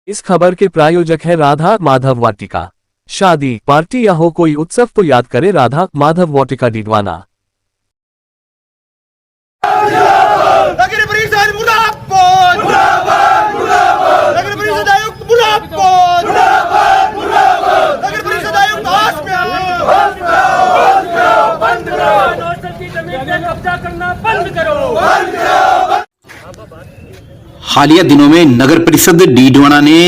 इस खबर के प्रायोजक है राधा माधव वाटिका। शादी, पार्टी या हो कोई उत्सव तो याद करे राधा माधव वाटिका डीडवाना। नगर परिषद मुर्दाबाद, नगर परिषद आयुक्त मुर्दाबाद, नगर परिषद आयुक्त होश में आओ, बंद करो, की जमीन पे कब्जा करना बंद करो। हालिया दिनों में नगर परिषद डीडवाना ने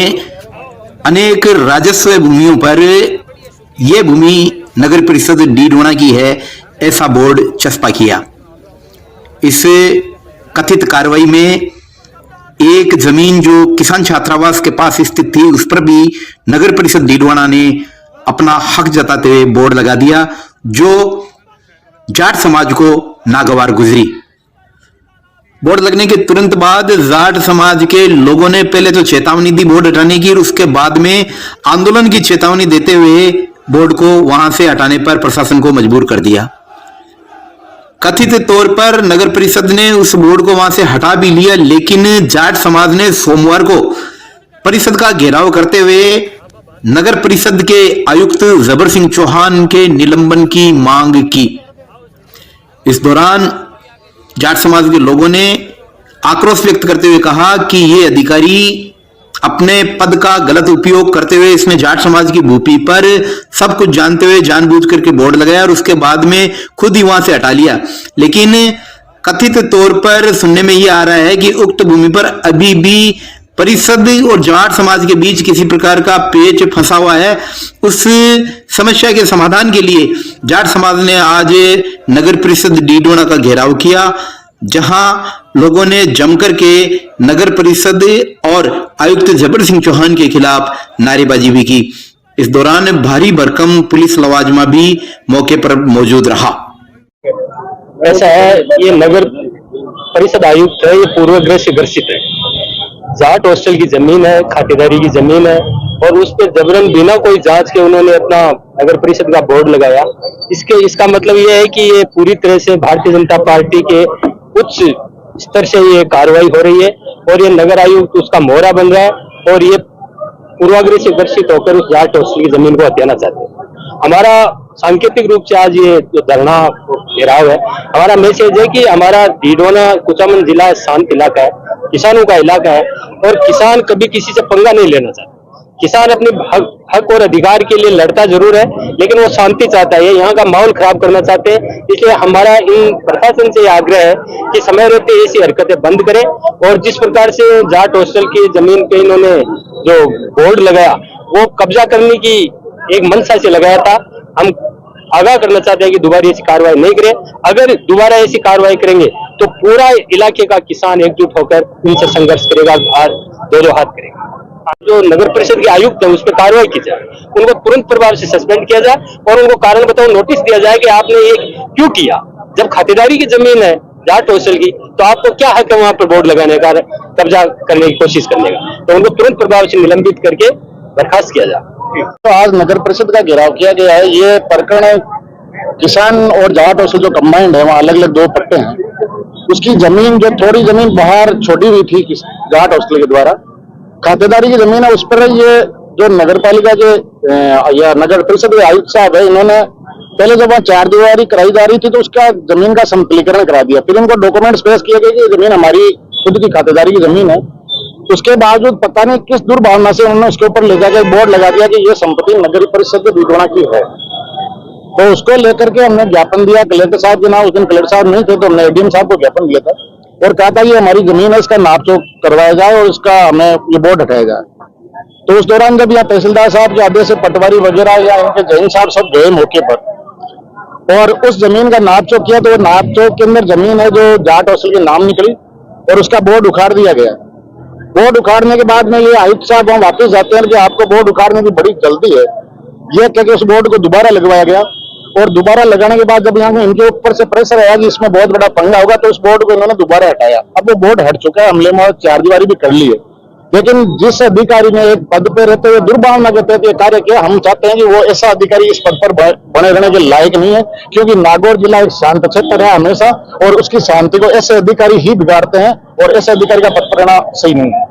अनेक राजस्व भूमियों पर यह भूमि नगर परिषद डीडवाना की है ऐसा बोर्ड चस्पा किया। इस कथित कार्रवाई में एक जमीन जो किसान छात्रावास के पास स्थित थी उस पर भी नगर परिषद डीडवाना ने अपना हक जताते हुए बोर्ड लगा दिया, जो जाट समाज को नागवार गुजरी। बोर्ड लगने के तुरंत बाद जाट समाज के लोगों ने पहले तो चेतावनी दी बोर्ड हटाने की, और उसके बाद में आंदोलन की चेतावनी देते हुए बोर्ड को वहां से हटाने पर प्रशासन को मजबूर कर दिया। कथित तौर पर नगर परिषद ने उस बोर्ड को वहां से हटा भी लिया, लेकिन जाट समाज ने सोमवार को परिषद का घेराव करते हुए नगर परिषद के आयुक्त जबर सिंह चौहान के निलंबन की मांग की। इस दौरान जाट समाज के लोगों ने आक्रोश व्यक्त करते हुए कहा कि ये अधिकारी अपने पद का गलत उपयोग करते हुए इसने जाट समाज की भूमि पर सब कुछ जानते हुए जानबूझ करके बोर्ड लगाया और उसके बाद में खुद ही वहां से हटा लिया। लेकिन कथित तौर पर सुनने में यह आ रहा है कि उक्त भूमि पर अभी भी परिषद और जाट समाज के बीच किसी प्रकार का पेच फंसा हुआ है। उस समस्या के समाधान के लिए जाट समाज ने आज नगर परिषद डीडवाना का घेराव किया, जहां लोगों ने जमकर के नगर परिषद और आयुक्त जबर सिंह चौहान के खिलाफ नारेबाजी भी की। इस दौरान भारी भरकम पुलिस लवाजमा भी मौके पर मौजूद रहा। ऐसा है, ये नगर परिषद आयुक्त है, ये पूर्वाग्रह से ग्रसित है। जाट हॉस्टल की जमीन है, खातेदारी की जमीन है, और उस पर जबरन बिना कोई जांच के उन्होंने अपना नगर परिषद का बोर्ड लगाया। इसका मतलब ये है कि ये पूरी तरह से भारतीय जनता पार्टी के उच्च स्तर से ये कार्रवाई हो रही है और ये नगर आयुक्त उसका मोहरा बन रहा है, और ये पूर्वाग्रह से ग्रसित होकर उस जाट हॉस्टल की जमीन को हथियाना चाहते हैं। हमारा सांकेतिक रूप से आज ये जो धरना घेराव है, हमारा मैसेज है कि हमारा डीडवाना कुचामन जिला शांत इलाका है, किसानों का इलाका है, और किसान कभी किसी से पंगा नहीं लेना चाहता। किसान अपने हक और अधिकार के लिए लड़ता जरूर है, लेकिन वो शांति चाहता है, यहाँ का माहौल खराब करना चाहते हैं। इसलिए हमारा इन प्रशासन से आग्रह है कि समय रहते ऐसी हरकतें बंद करें, और जिस प्रकार से जाट हॉस्टल की जमीन पे इन्होंने जो बोर्ड लगाया वो कब्जा करने की एक मंशा से लगाया था। हम आगाह करना चाहते हैं कि दोबारा ऐसी कार्रवाई नहीं करें। अगर दोबारा ऐसी कार्रवाई करेंगे तो पूरा इलाके का किसान एकजुट होकर इनसे संघर्ष करेगा, दो हाथ करेगा। जो नगर परिषद के आयुक्त है उस पर कार्रवाई की जाए, उनको तुरंत प्रभाव से सस्पेंड किया जाए, और उनको कारण बताओ नोटिस दिया जाए कि आपने ये क्यों किया। जब खातेदारी की जमीन है जाट हॉस्टल की, तो आपको क्या हक है वहां पर बोर्ड लगाने का, कब्जा करने की कोशिश करने का। तो उनको तुरंत प्रभाव से निलंबित करके बर्खास्त किया जाए। तो आज नगर परिषद का घेराव किया गया है। ये प्रकरण किसान और जाट हॉस्टल जो कंबाइंड है, वहाँ अलग अलग दो पट्टे हैं। उसकी जमीन जो थोड़ी जमीन बाहर छोड़ी हुई थी जाट हॉस्टल के द्वारा, खातेदारी की जमीन है, उस पर ये जो नगर पालिका के या नगर परिषद के आयुक्त साहब है, इन्होंने पहले जब वहाँ चार दीवारी कराई जा रही थी तो उसका जमीन का समतलीकरण करा दिया। फिर इनको डॉक्यूमेंट्स पेश किए गए कि ये जमीन हमारी खुद की खातेदारी की जमीन है। उसके बावजूद पता नहीं किस दुर्भावना से उन्होंने उसके ऊपर ले जाकर बोर्ड लगा दिया कि ये संपत्ति नगर परिषद के डीडवाना की है। तो उसको लेकर के हमने ज्ञापन दिया कलेक्टर साहब के नाम। उस दिन कलेक्टर साहब नहीं थे तो हमने एडीएम साहब को ज्ञापन दिया था और कहा था ये हमारी जमीन है, इसका नाप चोक करवाया जाए और इसका हमें ये बोर्ड हटाया जाए। तो उस दौरान जब यहाँ तहसीलदार साहब के आदेश से पटवारी वगैरह या इनके जैन साहब सब गए मौके पर और उस जमीन का नाप चोक किया, तो नाप चोक के अंदर जमीन है जो जाट हॉस्टल के नाम निकली और उसका बोर्ड उखाड़ दिया गया। बोर्ड उखाड़ने के बाद में ये आयुक्त साहब वहां वापस जाते हैं कि आपको बोर्ड उखाड़ने की बड़ी जल्दी है, ये कह के उस बोर्ड को दोबारा लगवाया गया। और दोबारा लगाने के बाद जब यहाँ इनके ऊपर से प्रेशर आया कि इसमें बहुत बड़ा पंगा होगा, तो उस बोर्ड को इन्होंने दोबारा हटाया। अब वो बोर्ड हट चुका है, हमले में चार दीवारी भी कर ली है, लेकिन जिस अधिकारी ने एक पद पे रहते हुए दुर्भावना के तहत ये कार्य किया, हम चाहते हैं कि वो ऐसा अधिकारी इस पद पर बने रहने के लायक नहीं है, क्योंकि नागौर जिला एक शांत क्षेत्र है हमेशा, और उसकी शांति को ऐसे अधिकारी ही बिगाड़ते हैं और ऐसे अधिकारी का पद पर रहना सही नहीं है।